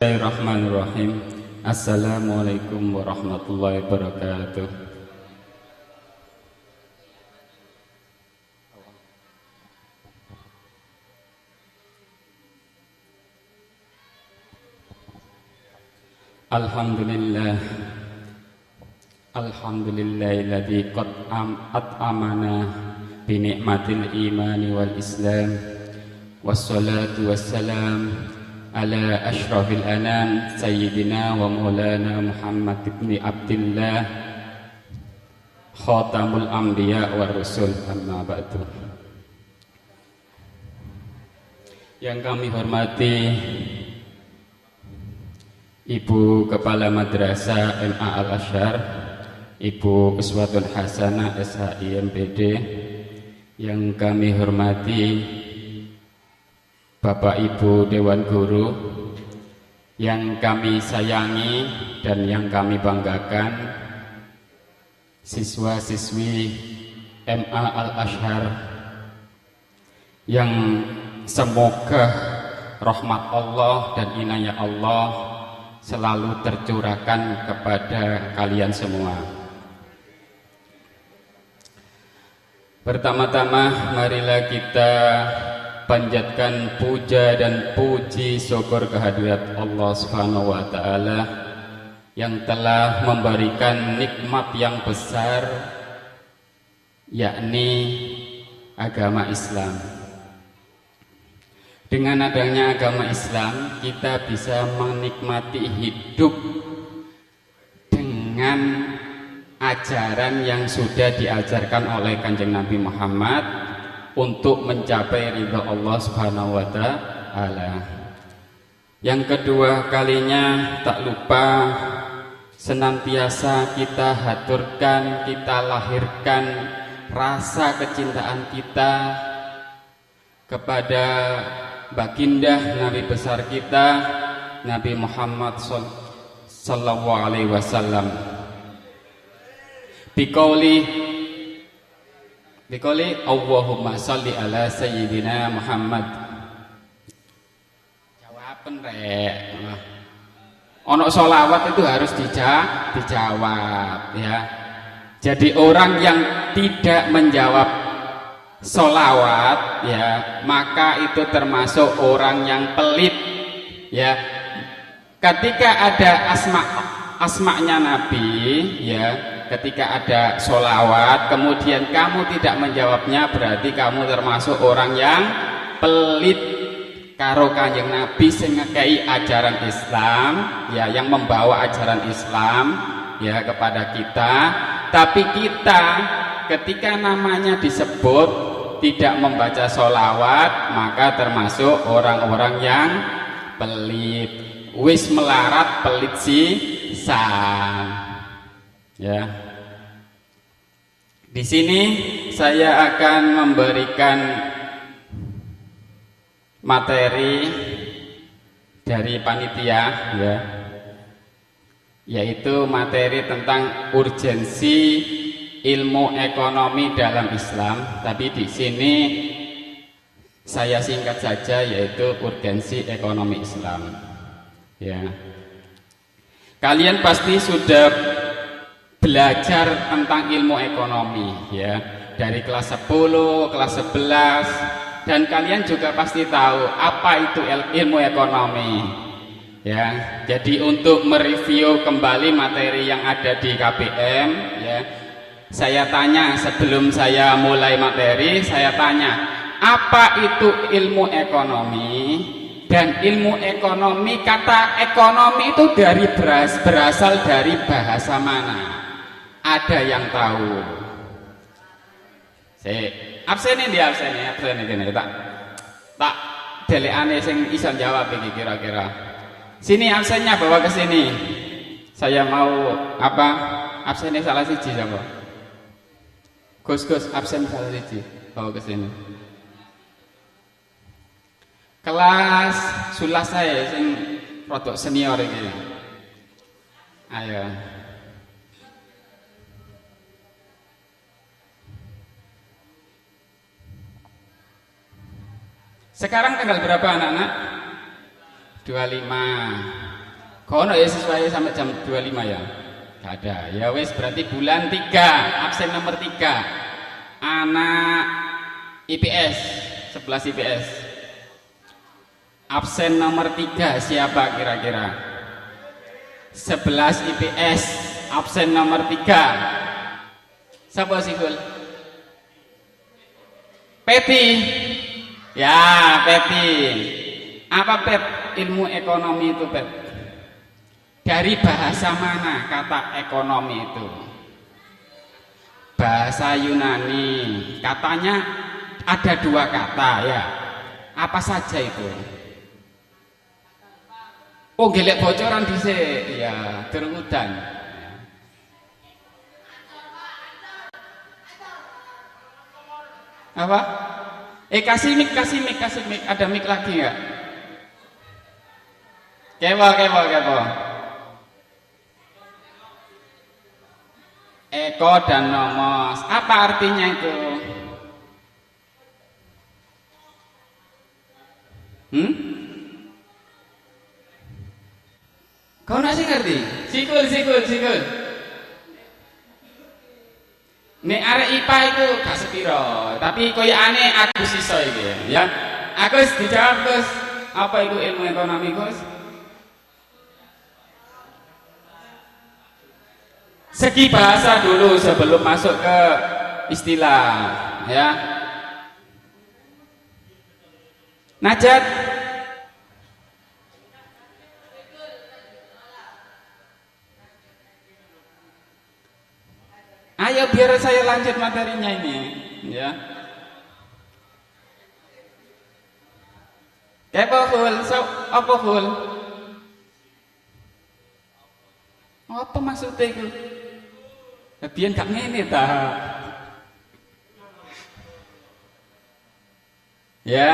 Bismillahirrahmanirrahim. Assalamualaikum warahmatullahi wabarakatuh. Alhamdulillah. Alhamdulillahilladzi qad at'amana bi ni'matil imani wal islam. Wassalatu wassalam ala ashrafil anam sayyidina wa maulana Muhammad ibn Abdillah khatamul anbiya wa rusul, amma ba'du. Yang kami hormati Ibu Kepala Madrasah MA Al-Azhar, Ibu Uswatun Hasanah SHI MPD. Yang kami hormati Bapak Ibu Dewan Guru, yang kami sayangi dan yang kami banggakan, siswa-siswi MA Al-Azhar, yang semoga rahmat Allah dan inayah Allah selalu tercurahkan kepada kalian semua. Pertama-tama marilah kita panjatkan puja dan puji syukur kehadirat Allah Subhanahu wa taala yang telah memberikan nikmat yang besar, yakni agama Islam. Dengan adanya agama Islam, kita bisa menikmati hidup dengan ajaran yang sudah diajarkan oleh Kanjeng Nabi Muhammad untuk mencapai ridha Allah Subhanahu wa taala. Yang kedua kalinya, tak lupa senantiasa kita haturkan, kita lahirkan rasa kecintaan kita kepada baginda Nabi besar kita, Nabi Muhammad sallallahu alaihi wasallam. Bikoli Allahumma salli ala sayyidina Muhammad. Jawaban rek. Ono sholawat itu harus dijawab ya. Jadi orang yang tidak menjawab sholawat ya, maka itu termasuk orang yang pelit ya. Ketika ada asma'nya Nabi ya, ketika ada sholawat kemudian kamu tidak menjawabnya, berarti kamu termasuk orang yang pelit karo Kanjeng Nabi sing ngekei ajaran Islam ya, yang membawa ajaran Islam ya kepada kita. Tapi kita ketika namanya disebut tidak membaca sholawat, maka termasuk orang-orang yang pelit, wis melarat pelit sisan. Ya. Di sini saya akan memberikan materi dari panitia ya, yaitu materi tentang urgensi ilmu ekonomi dalam Islam. Tapi di sini saya singkat saja, yaitu urgensi ekonomi Islam. Ya. Kalian pasti sudah belajar tentang ilmu ekonomi ya, dari kelas 10, kelas 11, dan kalian juga pasti tahu apa itu ilmu ekonomi ya. Jadi untuk mereview kembali materi yang ada di KPM ya, saya tanya sebelum saya mulai materi, saya tanya apa itu ilmu ekonomi, dan ilmu ekonomi, kata ekonomi itu berasal dari bahasa mana? Ada yang tahu? Absen ini gini, tak delekane sing iso jawab iki kira-kira. Sini absennya bawa ke sini. Saya mau apa? Absennya salah siji sapa? Gus absen salah siji, bawa ke sini. Kelas sulas saya sing rodok senior iki. Ayo. Sekarang tanggal berapa anak-anak? 25. Kono ya sesuai sampai jam 25 ya. Gak ada. Ya wes berarti bulan 3, absen nomor 3. Anak IPS, 11 IPS. Absen nomor 3 siapa kira-kira? 11 IPS, absen nomor 3. Siapa sih, Gul? Peti. Ya, Peti. Apa Pet? Ilmu ekonomi itu, Pet? Dari bahasa mana kata ekonomi itu? Bahasa Yunani. Katanya ada 2 kata ya. Apa saja itu? Oh, gelek bocoran dhisik. Ya, terudan. Apa? Kasih mic. Ada mic lagi enggak? Kepo. Eko dan nomos. Apa artinya itu? Kau nasi ngerti? Sikul. Nek arek IPA itu gak sepiro, tapi koyo aneh aku siso iki ya. Agus dijawab, Gus. Apa itu ilmu ekonomi, Gus? Segi bahasa dulu sebelum masuk ke istilah ya. Najat. Ayo biar saya lanjut materinya ini ya. Apa hul? Apa maksudnya itu? Biar gak ngene ta. Ya,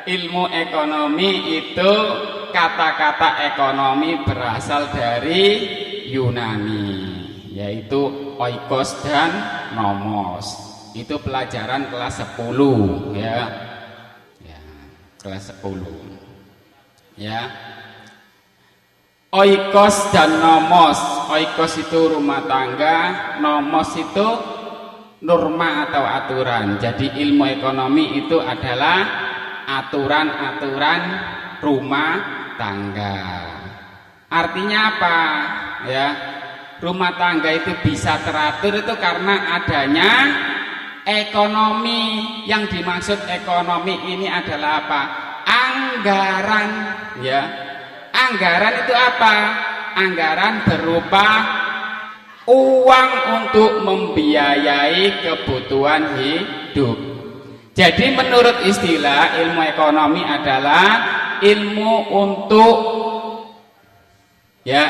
ilmu ekonomi itu kata-kata ekonomi berasal dari Yunani, yaitu oikos dan nomos. Itu pelajaran kelas 10 ya. Ya, kelas 10. Ya. Oikos dan nomos. Oikos itu rumah tangga, nomos itu norma atau aturan. Jadi ilmu ekonomi itu adalah aturan-aturan rumah tangga. Artinya apa? Ya, rumah tangga itu bisa teratur itu karena adanya ekonomi. Yang dimaksud ekonomi ini adalah apa? Anggaran, ya. Anggaran itu apa? Anggaran berupa uang untuk membiayai kebutuhan hidup. Jadi menurut istilah ilmu ekonomi adalah ilmu untuk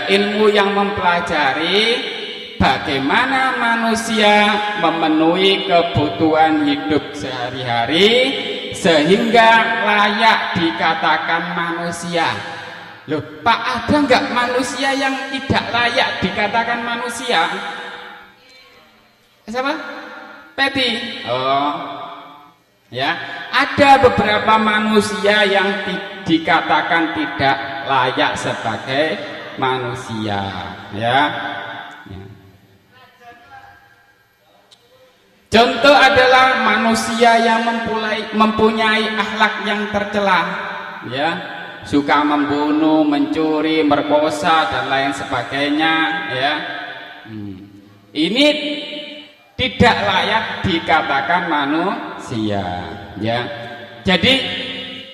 ilmu yang mempelajari bagaimana manusia memenuhi kebutuhan hidup sehari-hari sehingga layak dikatakan manusia. Loh, Pak, ada nggak manusia yang tidak layak dikatakan manusia? Siapa? Peti. Oh, ya. Ada beberapa manusia yang dikatakan tidak layak sebagai manusia, ya. Contoh adalah manusia yang mempunyai akhlak yang tercela, ya. Suka membunuh, mencuri, merkosa dan lain sebagainya, ya. Ini tidak layak dikatakan manusia, ya. Jadi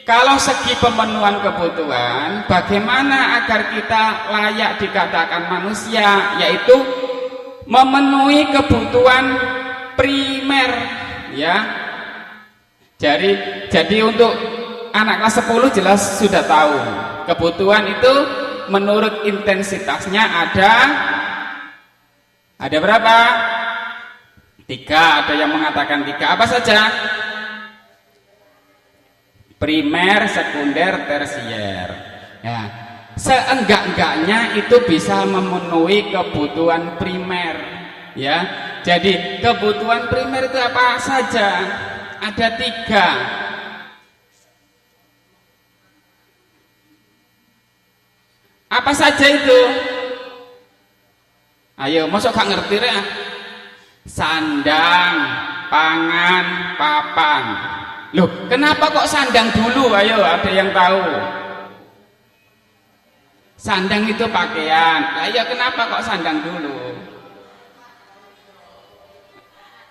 kalau segi pemenuhan kebutuhan, bagaimana agar kita layak dikatakan manusia, yaitu memenuhi kebutuhan primer, ya. Jadi untuk anak kelas 10 jelas sudah tahu kebutuhan itu menurut intensitasnya ada berapa? 3, ada yang mengatakan 3. Apa saja? Primer, sekunder, tersier. Ya, seenggak-enggaknya itu bisa memenuhi kebutuhan primer, ya. Jadi kebutuhan primer itu apa saja? Ada 3. Apa saja itu? Ayo, mosok gak ngerti ya? Sandang, pangan, papan. Loh, kenapa kok sandang dulu? Ayo, ada yang tahu? Sandang itu pakaian. Ayo, kenapa kok sandang dulu?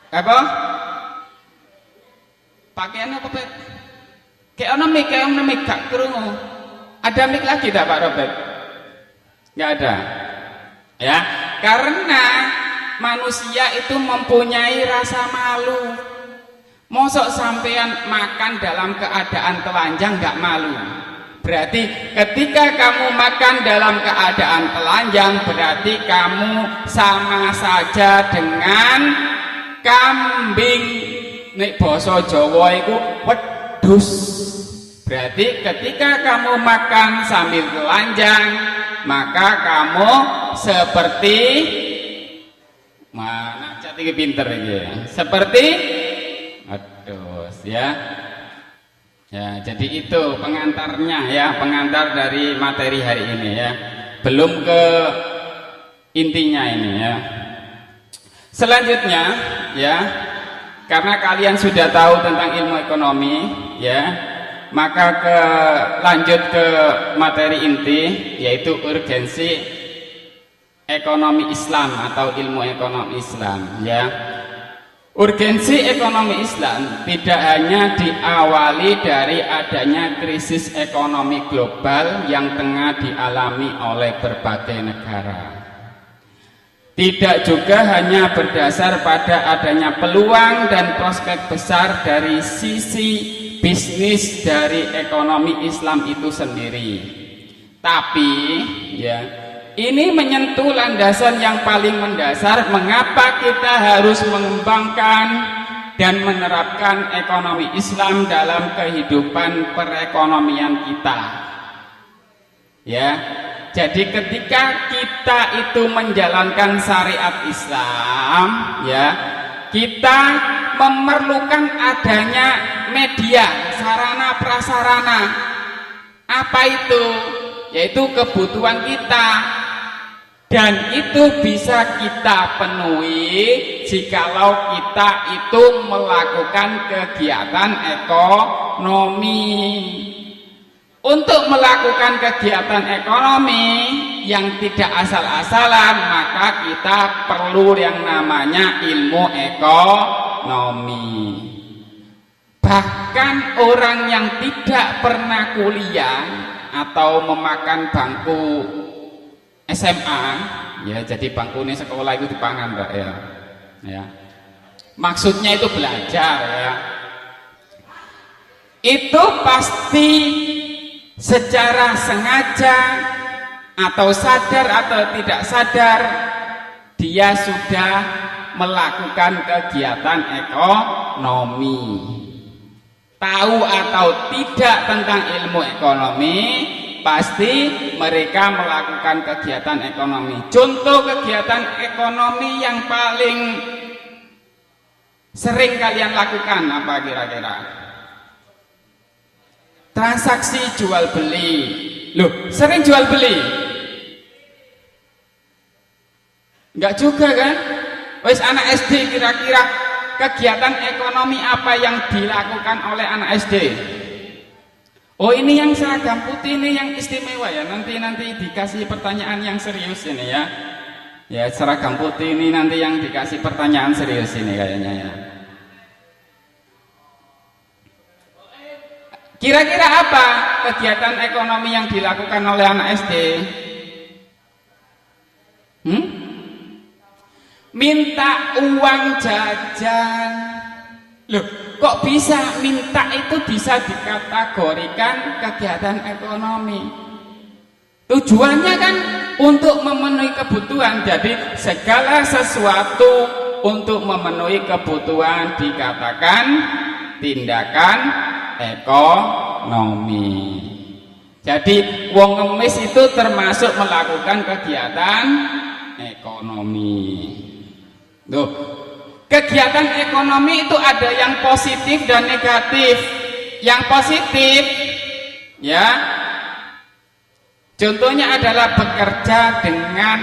Apa? Pakaian apa, Pet? Kayak ono mik gak krungu. Ada mik lagi tak Pak Robert? Nggak ada. Ya, karena manusia itu mempunyai rasa malu. Mosok sampean makan dalam keadaan telanjang nggak malu? Berarti ketika kamu makan dalam keadaan telanjang, berarti kamu sama saja dengan kambing. Nek basa Jawa iku wedhus. Berarti ketika kamu makan sambil telanjang, maka kamu seperti mana iki pinter iki. Seperti wedhus ya. Ya, jadi itu pengantarnya ya, pengantar dari materi hari ini ya. Belum ke intinya ini ya. Selanjutnya ya, karena kalian sudah tahu tentang ilmu ekonomi ya, maka lanjut ke materi inti, yaitu urgensi ekonomi Islam atau ilmu ekonomi Islam ya. Urgensi ekonomi Islam tidak hanya diawali dari adanya krisis ekonomi global yang tengah dialami oleh berbagai negara. Tidak juga hanya berdasar pada adanya peluang dan prospek besar dari sisi bisnis dari ekonomi Islam itu sendiri. Tapi ya, ini menyentuh landasan yang paling mendasar mengapa kita harus mengembangkan dan menerapkan ekonomi Islam dalam kehidupan perekonomian kita. Ya. Jadi ketika kita itu menjalankan syariat Islam, ya, kita memerlukan adanya media, sarana prasarana. Apa itu? Yaitu kebutuhan kita. Dan itu bisa kita penuhi jikalau kita itu melakukan kegiatan ekonomi. Untuk melakukan kegiatan ekonomi yang tidak asal-asalan, maka kita perlu yang namanya ilmu ekonomi. Bahkan orang yang tidak pernah kuliah atau memakan bangku SMA, ya, jadi bangku ini sekolah itu dipangan, Mbak ya. Ya. Maksudnya itu belajar ya. Itu pasti secara sengaja atau sadar atau tidak sadar dia sudah melakukan kegiatan ekonomi. Tahu atau tidak tentang ilmu ekonomi, pasti mereka melakukan kegiatan ekonomi. Contoh kegiatan ekonomi yang paling sering kalian lakukan apa kira-kira? Transaksi jual beli. Loh, sering jual beli? Enggak juga kan? Wes anak SD kira-kira kegiatan ekonomi apa yang dilakukan oleh anak SD? Oh, ini yang seragam putih ini yang istimewa ya. Nanti dikasih pertanyaan yang serius ini ya. Ya, seragam putih ini nanti yang dikasih pertanyaan serius ini kayaknya ya. Kira-kira apa kegiatan ekonomi yang dilakukan oleh anak SD? Minta uang jajan. Loh, kok bisa minta itu bisa dikategorikan kegiatan ekonomi? Tujuannya kan untuk memenuhi kebutuhan. Jadi segala sesuatu untuk memenuhi kebutuhan dikatakan tindakan ekonomi. Jadi wong ngemis itu termasuk melakukan kegiatan ekonomi. Loh, kegiatan ekonomi itu ada yang positif dan negatif. Yang positif ya, Contohnya adalah bekerja dengan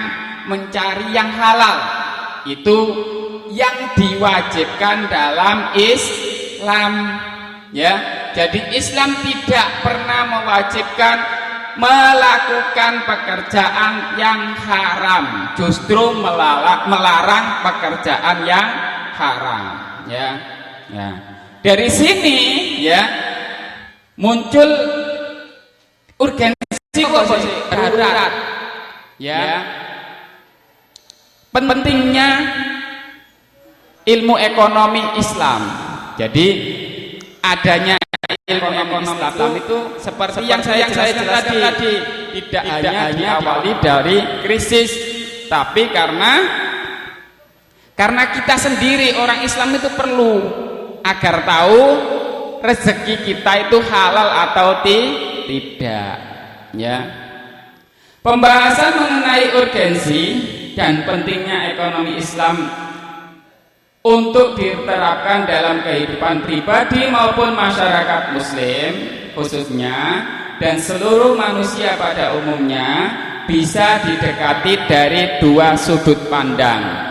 mencari yang halal. Itu yang diwajibkan dalam Islam, ya. Jadi Islam tidak pernah mewajibkan melakukan pekerjaan yang haram, justru melarang pekerjaan yang haram, ya. Ya. Dari sini, ya, muncul urgensi darurat, ya. Pentingnya ilmu ekonomi Islam. Jadi adanya ilmu ekonomi Islam itu seperti yang saya jelaskan tadi, tidak hanya diawali dari krisis, tapi karena kita sendiri orang Islam itu perlu agar tahu rezeki kita itu halal atau tidak, ya. Pembahasan mengenai urgensi dan pentingnya ekonomi Islam untuk diterapkan dalam kehidupan pribadi maupun masyarakat muslim khususnya dan seluruh manusia pada umumnya bisa didekati dari dua sudut pandang.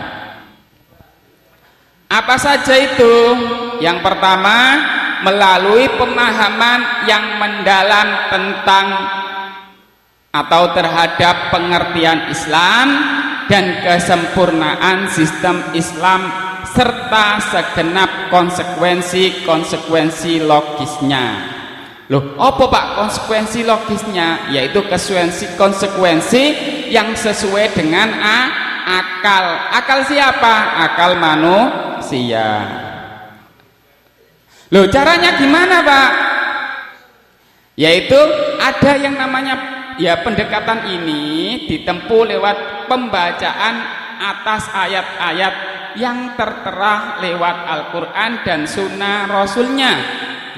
Apa saja itu? Yang pertama, melalui pemahaman yang mendalam tentang atau terhadap pengertian Islam dan kesempurnaan sistem Islam serta segenap konsekuensi logisnya. Loh, apa Pak konsekuensi logisnya? Yaitu konsekuensi yang sesuai dengan akal. Akal siapa? Akal manusia. Loh, caranya gimana Pak? Yaitu ada yang namanya, ya, pendekatan ini ditempuh lewat pembacaan atas ayat-ayat yang tertera lewat Al-Quran dan Sunnah Rasulnya,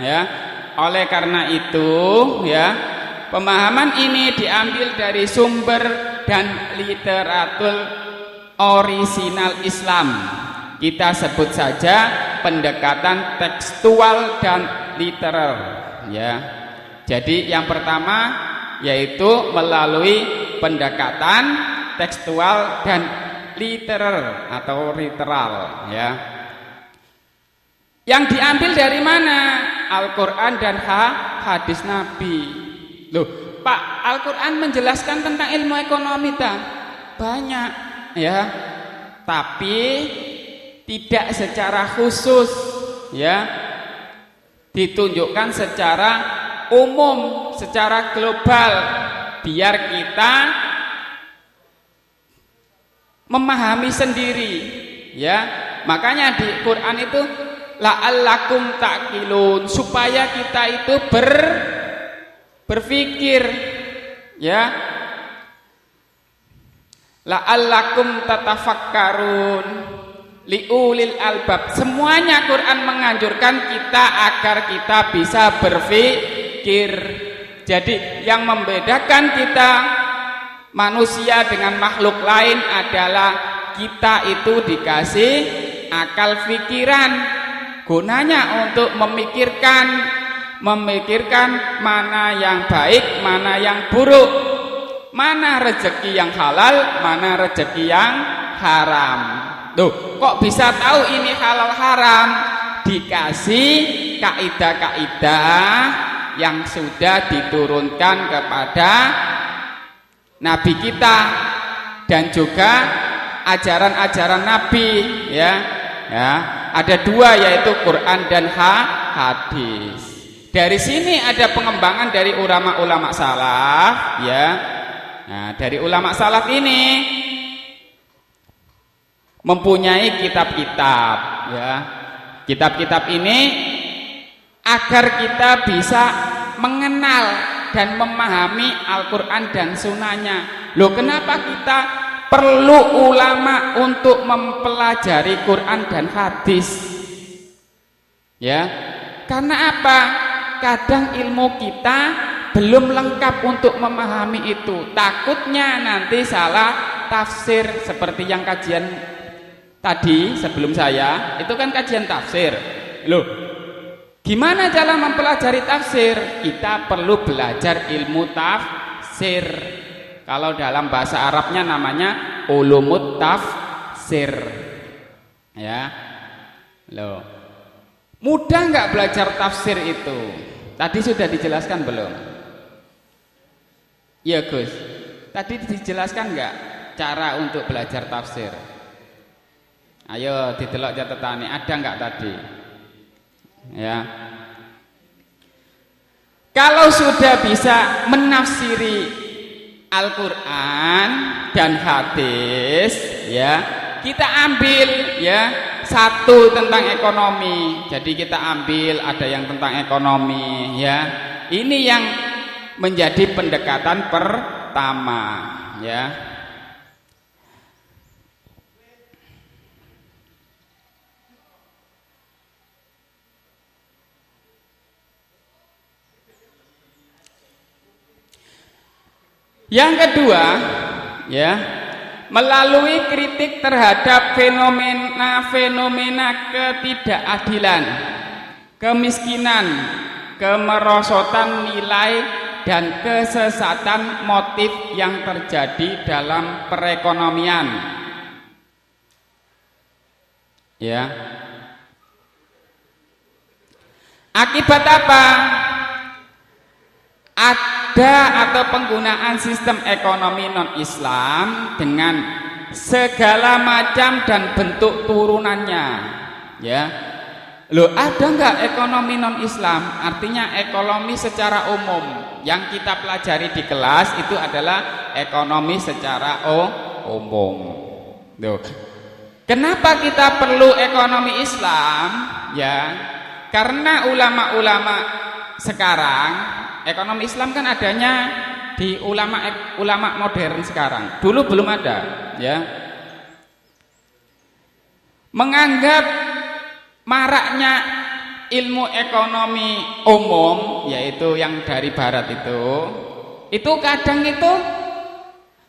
ya. Oleh karena itu, ya, pemahaman ini diambil dari sumber dan literatur orisinal Islam. Kita sebut saja pendekatan tekstual dan literer, ya. Jadi yang pertama yaitu melalui pendekatan tekstual dan literer atau literal, ya. Yang diambil dari mana? Al-Quran dan hadis Nabi. Loh, Pak, Al-Quran menjelaskan tentang ilmu ekonomi banyak, ya. Tapi tidak secara khusus, ya. Ditunjukkan secara umum, secara global, biar kita memahami sendiri, ya. Makanya di Quran itu la'allakum ta'qilun, supaya kita itu berpikir, ya. La'allakum tatafakkarun liulil albab. Semuanya Quran menganjurkan kita agar kita bisa berpikir. Jadi yang membedakan kita manusia dengan makhluk lain adalah kita itu dikasih akal pikiran, gunanya untuk memikirkan mana yang baik, mana yang buruk, mana rezeki yang halal, mana rezeki yang haram. Tuh, kok bisa tahu ini halal haram? Dikasih kaidah-kaidah yang sudah diturunkan kepada Nabi kita dan juga ajaran-ajaran Nabi, ya. Ya, ada dua, yaitu Quran dan hadis. Dari sini ada pengembangan dari ulama-ulama salaf, ya. Nah, dari ulama salaf ini mempunyai kitab-kitab, ya. Kitab-kitab ini agar kita bisa mengenal dan memahami Al-Quran dan Sunnahnya. Loh, kenapa kita perlu ulama untuk mempelajari Quran dan hadis? Ya, karena apa? Kadang ilmu kita belum lengkap untuk memahami itu. Takutnya nanti salah tafsir, seperti yang kajian tadi sebelum saya, itu kan kajian tafsir. Loh, gimana cara mempelajari tafsir? Kita perlu belajar ilmu tafsir. tafsir. Kalau dalam bahasa Arabnya namanya ulumut tafsir. Ya. Loh. Mudah nggak belajar tafsir itu? Tadi sudah dijelaskan belum? Iya Gus. Tadi dijelaskan nggak cara untuk belajar tafsir? Ayo didelok catatane, ada nggak tadi? Ya. Kalau sudah bisa menafsiri Al-Qur'an dan hadis, ya, kita ambil ya satu tentang ekonomi. Jadi kita ambil ada yang tentang ekonomi, ya. Ini yang menjadi pendekatan pertama, ya. Yang kedua, ya, melalui kritik terhadap fenomena ketidakadilan, kemiskinan, kemerosotan nilai dan kesesatan motif yang terjadi dalam perekonomian. Ya. Akibat apa? Ada atau penggunaan sistem ekonomi non-Islam dengan segala macam dan bentuk turunannya, ya. Loh, ada nggak ekonomi non-Islam? Artinya ekonomi secara umum yang kita pelajari di kelas itu adalah ekonomi secara umum. Loh, kenapa kita perlu ekonomi Islam? Ya, karena ulama-ulama sekarang ekonomi Islam kan adanya di ulama modern sekarang. Dulu belum ada, ya. Menganggap maraknya ilmu ekonomi umum, yaitu yang dari barat itu kadang itu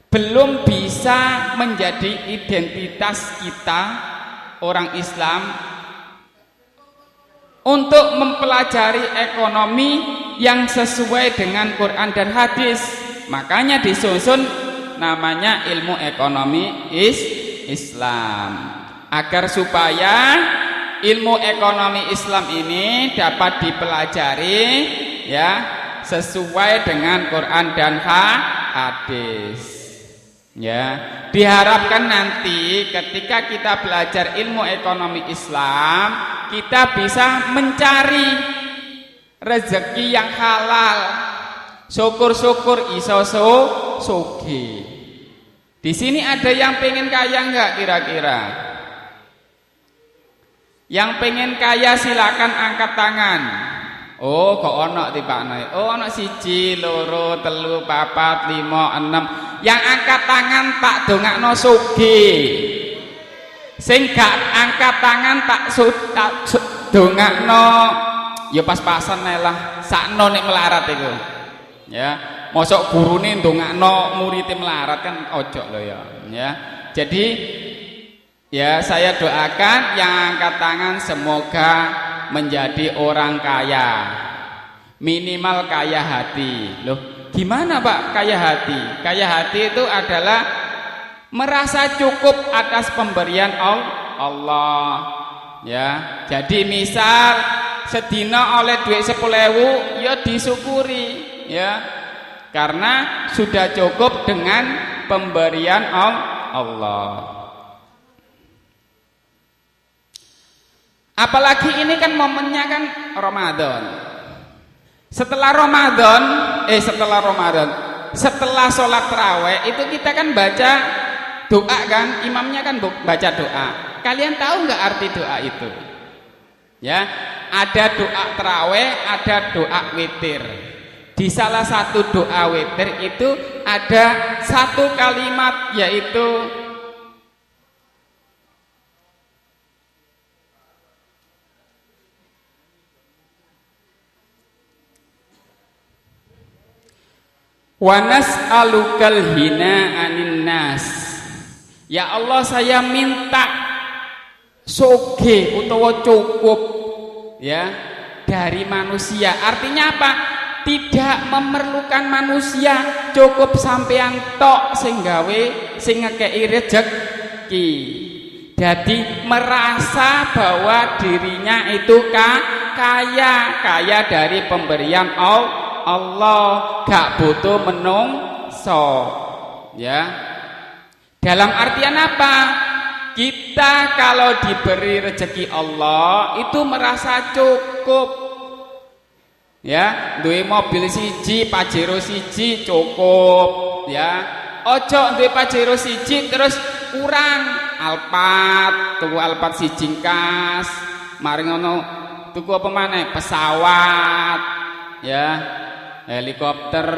belum bisa menjadi identitas kita orang Islam untuk mempelajari ekonomi yang sesuai dengan Quran dan hadis. Makanya disusun namanya ilmu ekonomi Islam, agar supaya ilmu ekonomi Islam ini dapat dipelajari, ya, sesuai dengan Quran dan hadis. Ya, diharapkan nanti ketika kita belajar ilmu ekonomi Islam, kita bisa mencari rezeki yang halal. Syukur-syukur iso sugih. Di sini ada yang pengen kaya enggak kira-kira? Yang pengen kaya silakan angkat tangan. Oh, kok ono tibakne? Oh, ono 1, 2, 3, 4, 5, 6. Yang angkat tangan tak dongakno sugih. Sing gak angkat tangan tak dongakno ya pas-pasan ae lah. Sakno nek melarat iku. Ya, mosok gurune ndongakno muridé melarat kan ojo lho ya. Ya. Jadi ya, saya doakan yang angkat tangan semoga menjadi orang kaya, minimal kaya hati. Loh, gimana Pak kaya hati? Kaya hati itu adalah merasa cukup atas pemberian Allah. Ya, jadi misal sedina oleh duit 10.000, ya disyukuri, ya, karena sudah cukup dengan pemberian Allah. Apalagi ini kan momennya kan Ramadan. Setelah sholat tarawih itu kita kan baca doa kan, imamnya kan baca doa. Kalian tahu nggak arti doa itu? Ya, ada doa tarawih, ada doa witir. Di salah satu doa witir itu ada satu kalimat, yaitu wa nas'alukal hina anin nas. Ya Allah, saya minta sugih utawa cukup, ya, dari manusia. Artinya apa? tidak memerlukan manusia, cukup sampean tok sing gawe sing ngekei rezeki. Jadi merasa bahwa dirinya itu kaya dari pemberian Allah, gak butuh menungso. Ya. Dalam artian apa? Kita kalau diberi rezeki Allah itu merasa cukup. Ya, duwe mobil siji, Pajero siji cukup, ya. Ojo duwe Pajero siji terus kurang. Alphard, tuku Alphard siji kas. Mari ngono tuku apa maneh? Pesawat, ya. Helikopter,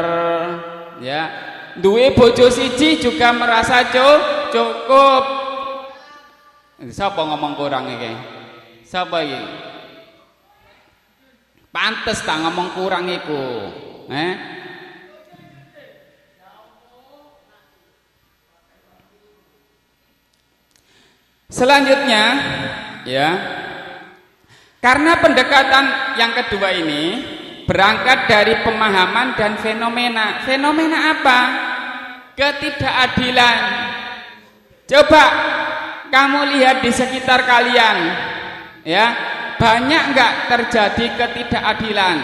ya. Duwe bojo siji juga merasa cukup. Siapa ngomong kurang iki? Siapa iki? Pantes tak ngomong kurang iku. Selanjutnya, ya. Karena pendekatan yang kedua ini berangkat dari pemahaman dan fenomena. Fenomena apa? Ketidakadilan. Coba kamu lihat di sekitar kalian, ya. Banyak enggak terjadi ketidakadilan?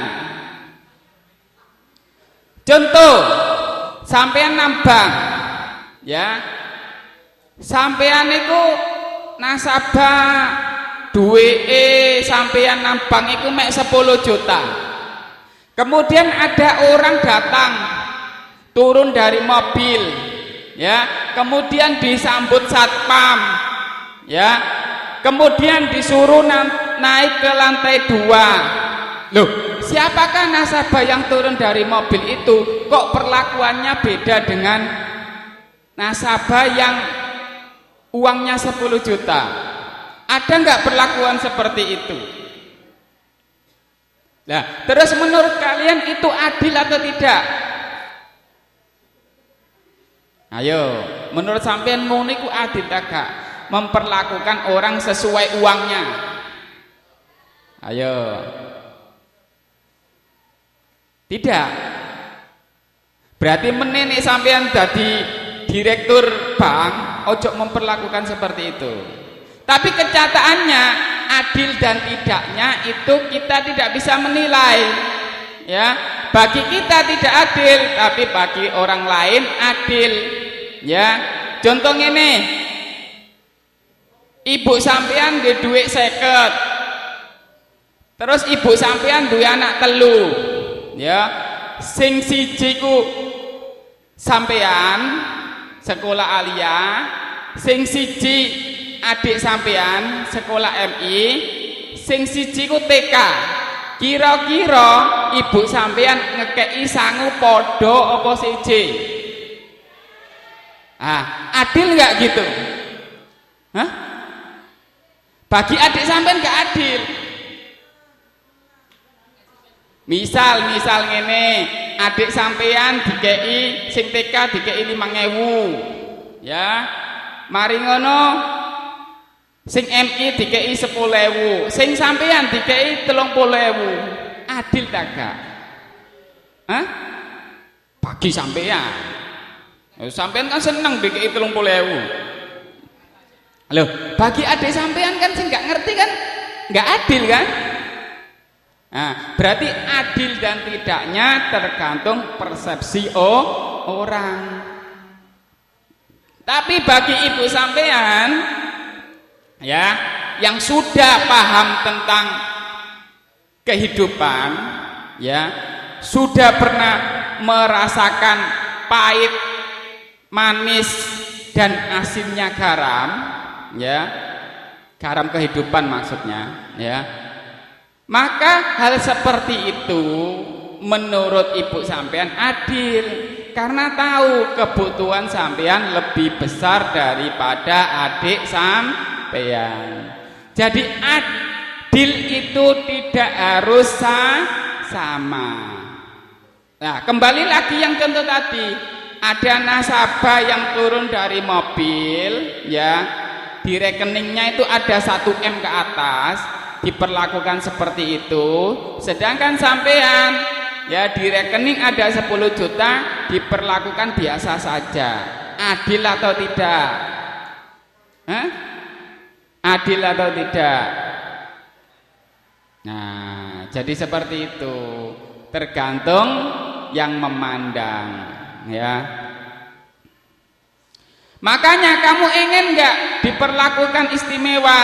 Contoh, sampean nambang, ya. Sampean itu nasabah duwe sampean nambang itu mek 10 juta. Kemudian ada orang datang turun dari mobil, ya. Kemudian disambut satpam, ya. Kemudian disuruh naik ke lantai 2. Loh, siapakah nasabah yang turun dari mobil itu? Kok perlakuannya beda dengan nasabah yang uangnya 10 juta? Ada nggak perlakuan seperti itu? Nah, terus menurut kalian itu adil atau tidak? Ayo, menurut sampean ngono iku adil ta gak? Memperlakukan orang sesuai uangnya. Ayo. Tidak. Berarti menene sampean jadi direktur bank, ojo memperlakukan seperti itu. Tapi kenyataannya adil dan tidaknya itu kita tidak bisa menilai. Ya, bagi kita tidak adil, tapi bagi orang lain adil. Ya, contoh ini. Ibu sampean duwe duit 50. Terus ibu sampean duwe anak telu. Ya, sing siji ku sampean sekolah alia, sing siji adik sampean sekolah MI, sing siji ku TK. Kira-kira ibu sampean ngekei sangu podo apa siji? Adil nggak gitu? Hah? Bagi adik sampean nggak adil. Misal ngene, adik sampean dikei sing TK dikei 5.000. Ya. Mari ngono sing MI dikei 10.000, sing sampean dikei 30.000. Adil ta gak? Hah? Bagi sampean. Sampean kan seneng dikei 30.000. Loh, bagi adik sampean kan sing nggak ngerti kan nggak adil kan? Nah, berarti adil dan tidaknya tergantung persepsi orang. Tapi bagi ibu sampean, ya, yang sudah paham tentang kehidupan, ya, sudah pernah merasakan pahit, manis dan asinnya garam, ya, garam kehidupan maksudnya, ya. Maka hal seperti itu menurut ibu sampean adil karena tahu kebutuhan sampean lebih besar daripada adik sampean. Jadi adil itu tidak harus sama. Nah, kembali lagi yang contoh tadi, ada nasabah yang turun dari mobil, ya, di rekeningnya itu ada 1 M ke atas, diperlakukan seperti itu, sedangkan sampean, ya di rekening ada 10 juta diperlakukan biasa saja. Adil atau tidak? Hah? Adil atau tidak? Nah, jadi seperti itu. Tergantung yang memandang, ya. Makanya kamu ingin nggak diperlakukan istimewa?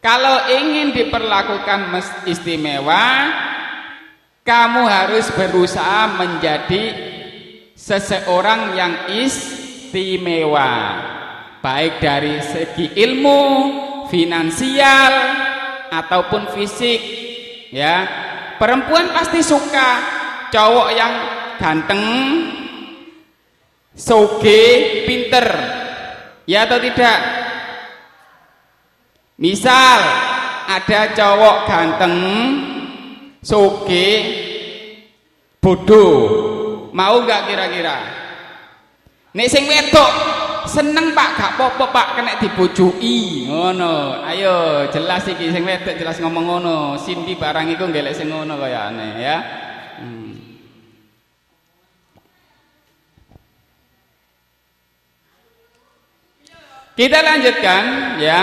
Kalau ingin diperlakukan istimewa, kamu harus berusaha menjadi seseorang yang istimewa, baik dari segi ilmu, finansial, ataupun fisik. Ya, perempuan pasti suka cowok yang ganteng, soge, pinter, ya atau tidak? Misal ada cowok ganteng, soge, bodoh, mau gak kira-kira? Nek sing wedok seneng Pak, gak apa-apa Pak, kena dibojoi ngono. Ayo jelas iki sing wedok jelas ngomong ngono. Cindy barang iku ngelek sing ngono kayane ya. Kita lanjutkan ya.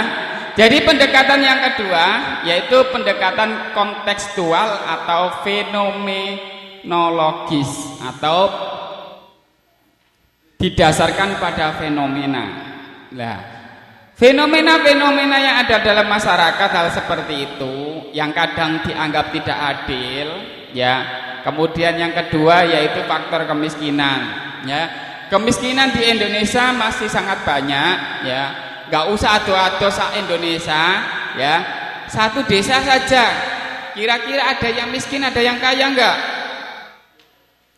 Jadi pendekatan yang kedua yaitu pendekatan kontekstual atau fenomenologis atau didasarkan pada fenomena. Nah, fenomena-fenomena yang ada dalam masyarakat hal seperti itu yang kadang dianggap tidak adil ya. Kemudian yang kedua yaitu faktor kemiskinan ya. Kemiskinan di Indonesia masih sangat banyak ya. Gak usah ado-ado se-Indonesia ya. Satu desa saja kira-kira ada yang miskin, ada yang kaya enggak?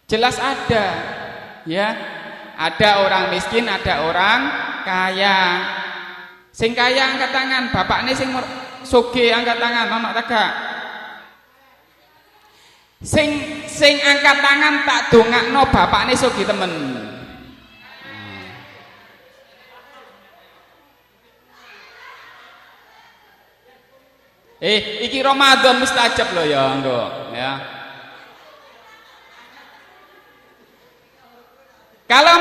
Jelas ada ya. Ada orang miskin, ada orang kaya. Sing kaya angkat tangan, bapakne sing sugih angkat tangan, ono ta gak? Sing angkat tangan tak dongakno bapakne sugih temen. Iki Ramadan mustajab loh ya, engko ya. Kalau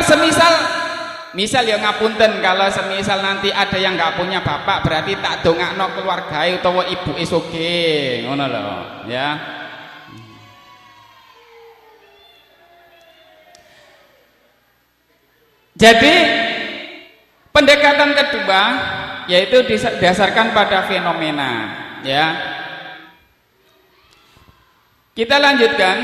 misal ya ngapunten, kalau semisal nanti ada yang nggak punya bapak berarti tak dongakno keluargae utawa ibuke sugih, ngono lho, ya. Jadi pendekatan kedua yaitu didasarkan pada fenomena, ya. Kita lanjutkan.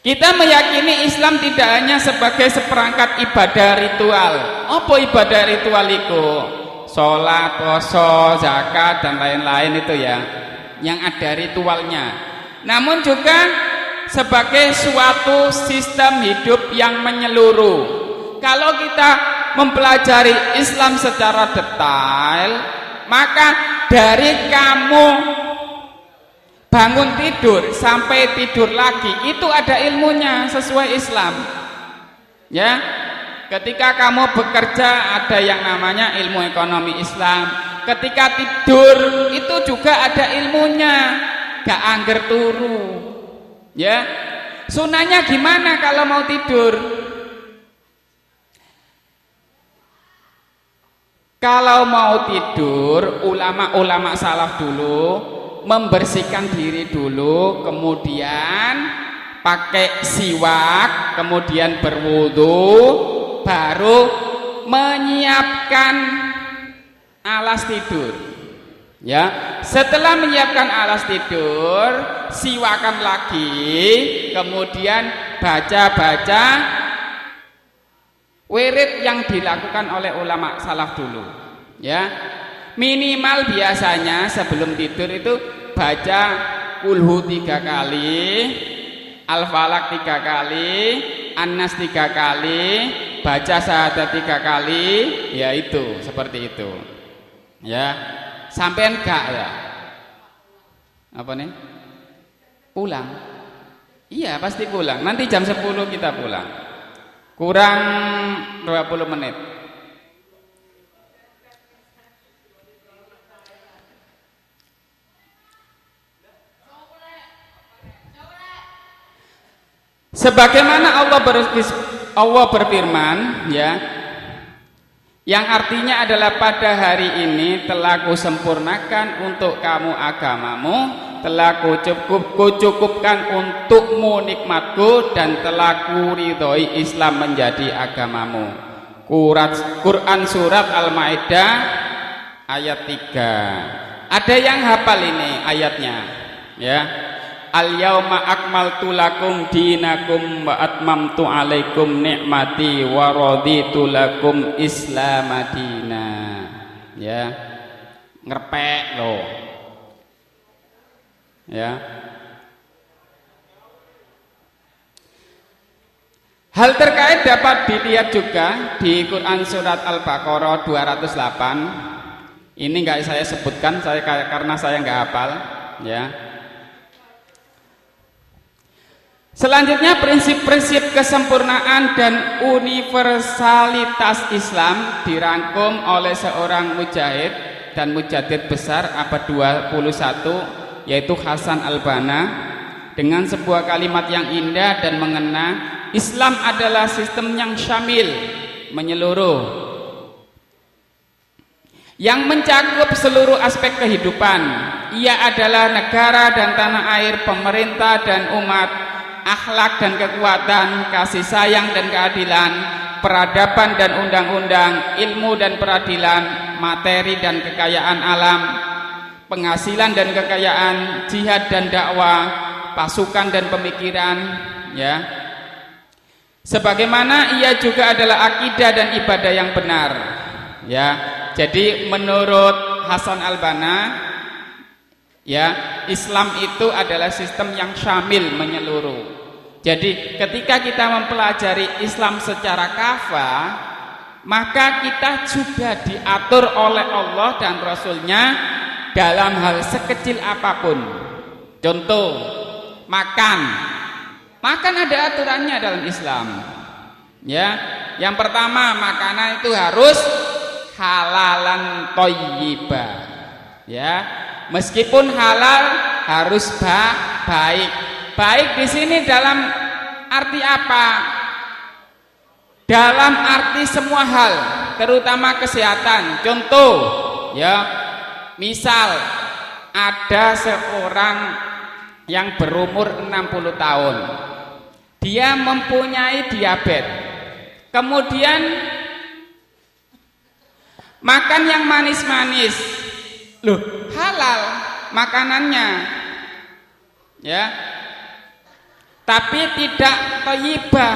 Kita meyakini Islam tidak hanya sebagai seperangkat ibadah ritual. Apa ibadah ritual itu? Sholat, puasa, zakat dan lain-lain itu ya, yang ada ritualnya. Namun juga sebagai suatu sistem hidup yang menyeluruh. Kalau kita mempelajari Islam secara detail, maka dari kamu bangun tidur sampai tidur lagi itu ada ilmunya sesuai Islam ya. Ketika kamu bekerja ada yang namanya ilmu ekonomi Islam. Ketika tidur itu juga ada ilmunya, gak angger turu ya. Sunahnya gimana kalau mau tidur? Kalau mau tidur, ulama-ulama salaf dulu membersihkan diri dulu, kemudian pakai siwak, kemudian berwudu, baru menyiapkan alas tidur. Ya, setelah menyiapkan alas tidur, siwakan lagi, kemudian baca-baca wirid yang dilakukan oleh ulama salaf dulu. Ya. Minimal biasanya sebelum tidur itu baca kulhu 3 kali, al-falak 3 kali, an-nas 3 kali, baca syahadat 3 kali, ya itu seperti itu ya. Sampean gak ya apa nih pulang? Iya pasti pulang, nanti jam 10 kita pulang, kurang 20 menit. Sebagaimana Allah berfirman, ya, yang artinya adalah pada hari ini telah kusempurnakan untuk kamu agamamu, telah kucukupkan untukmu nikmatku, dan telah kuridhoi Islam menjadi agamamu. Quran surat Al-Maidah ayat 3. Ada yang hafal ini ayatnya, ya. Al-yauma akmaltu lakum dinakum wa atmamtu alaikum ni'mati wa raditu lakum Islam madina. Ya. Ngerpek loh. Ya. Hal terkait dapat dilihat juga di Quran surat Al-Baqarah 208. Ini enggak saya sebutkan karena saya enggak hafal, ya. Selanjutnya prinsip-prinsip kesempurnaan dan universalitas Islam dirangkum oleh seorang mujahid dan mujadid besar abad 21, yaitu Hasan al-Banna, dengan sebuah kalimat yang indah dan mengena. Islam adalah sistem yang syamil, menyeluruh, yang mencakup seluruh aspek kehidupan. Ia adalah negara dan tanah air, pemerintah dan umat, akhlak dan kekuatan, kasih sayang dan keadilan, peradaban dan undang-undang, ilmu dan peradilan, materi dan kekayaan alam, penghasilan dan kekayaan, jihad dan dakwah, pasukan dan pemikiran, ya. Sebagaimana ia juga adalah akidah dan ibadah yang benar, ya. Jadi menurut Hasan al-Banna, ya, Islam itu adalah sistem yang syamil, menyeluruh. Jadi ketika kita mempelajari Islam secara kafah, maka kita juga diatur oleh Allah dan Rasulnya dalam hal sekecil apapun. Contoh, makan ada aturannya dalam Islam, ya. Yang pertama, makanan itu harus halalan thayyibah, ya. Meskipun halal harus baik. Baik di sini dalam arti apa? Dalam arti semua hal, terutama kesehatan. Contoh, ya, misal ada seorang yang berumur 60 tahun. Dia mempunyai diabetes. Kemudian makan yang manis-manis. Loh, halal makanannya, ya, tapi tidak thayyibah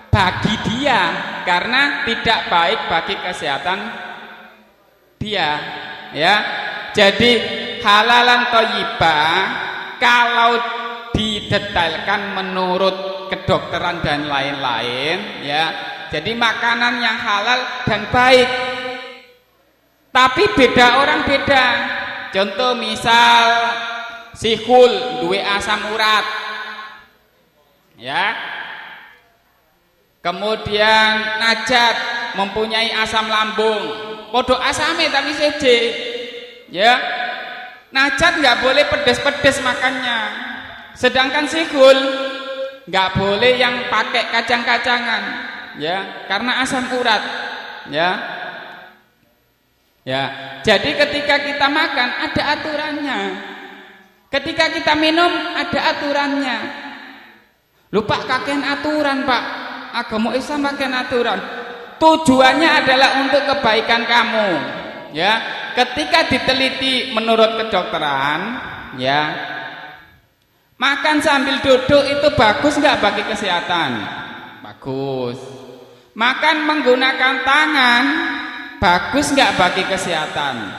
bagi dia karena tidak baik bagi kesehatan dia, ya. Jadi halalan thayyibah kalau didetailkan menurut kedokteran dan lain-lain, ya. Jadi makanan yang halal dan baik. Tapi beda orang beda. Contoh misal sihul duwe asam urat, ya. Kemudian najat mempunyai asam lambung, podo asame tapi seje, ya. Najat nggak boleh pedes-pedes makannya, sedangkan sihul nggak boleh yang pakai kacang-kacangan, ya, karena asam urat, ya. Ya, jadi ketika kita makan ada aturannya. Ketika kita minum ada aturannya. Lupa kakean aturan, Pak. Agama Islam kakean aturan. Tujuannya adalah untuk kebaikan kamu. Ya, ketika diteliti menurut kedokteran, ya, makan sambil duduk itu bagus nggak bagi kesehatan? Bagus. Makan menggunakan tangan bagus nggak bagi kesehatan?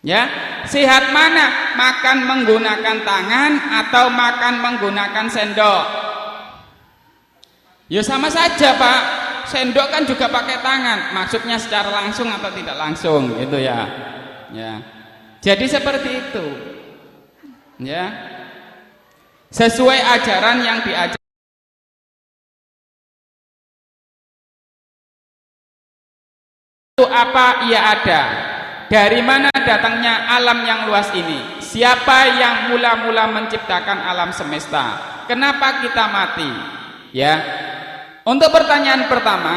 Ya, sehat mana? Makan menggunakan tangan atau makan menggunakan sendok? Ya sama saja, Pak. Sendok kan juga pakai tangan. Maksudnya secara langsung atau tidak langsung, gitu ya. Ya. Jadi seperti itu. Ya. Sesuai ajaran yang diajarkan. Apa ia ada? Dari mana datangnya alam yang luas ini? Siapa yang mula-mula menciptakan alam semesta? Kenapa kita mati? Ya. Untuk pertanyaan pertama,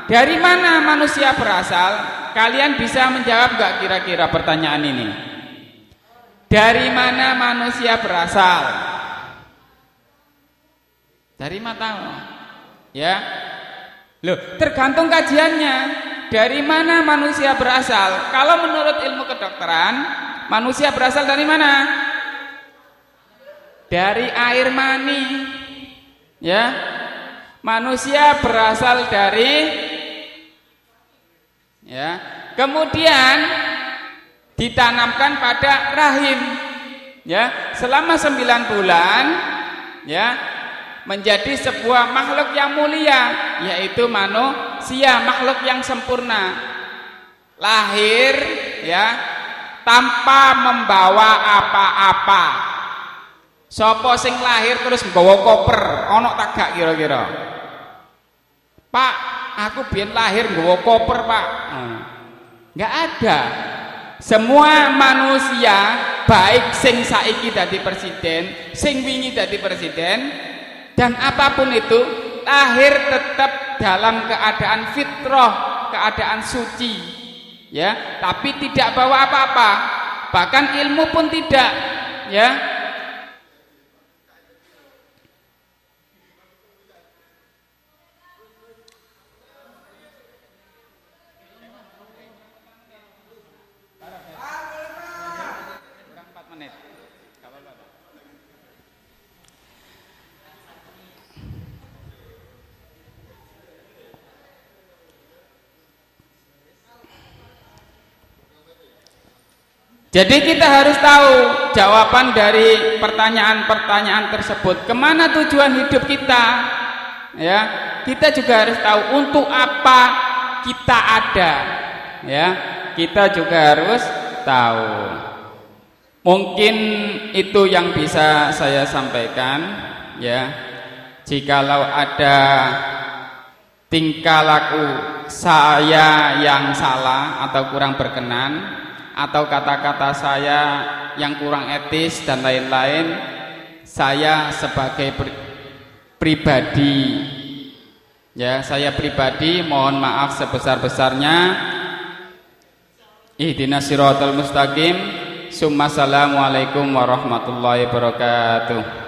dari mana manusia berasal? Kalian bisa menjawab gak kira-kira pertanyaan ini? Dari mana manusia berasal? Dari mata. Ya. Loh, tergantung kajiannya. Dari mana manusia berasal? Kalau menurut ilmu kedokteran, manusia berasal dari mana? Dari air mani. Ya. Manusia berasal dari ya. Kemudian ditanamkan pada rahim. Ya, selama 9 bulan ya, menjadi sebuah makhluk yang mulia, yaitu manusia, makhluk yang sempurna. Lahir ya tanpa membawa apa-apa. Sopo sing lahir terus nggawa koper, ono tak gak kira-kira? Pak, aku biyen lahir nggawa koper, Pak. Enggak ada. Semua manusia, baik sing saiki dadi presiden, sing wingi dadi presiden, dan apapun itu, lahir tetap dalam keadaan fitrah, keadaan suci, ya. Tapi tidak bawa apa-apa, bahkan ilmu pun tidak, ya. Jadi kita harus tahu jawaban dari pertanyaan-pertanyaan tersebut. Kemana tujuan hidup kita? Ya, kita juga harus tahu untuk apa kita ada. Ya, kita juga harus tahu. Mungkin itu yang bisa saya sampaikan. Ya, jikalau ada tingkah laku saya yang salah atau kurang berkenan, atau kata-kata saya yang kurang etis dan lain-lain, saya sebagai pribadi, ya, saya pribadi mohon maaf sebesar-besarnya. Ihdinas siratal mustaqim. Assalamualaikum warahmatullahi wabarakatuh.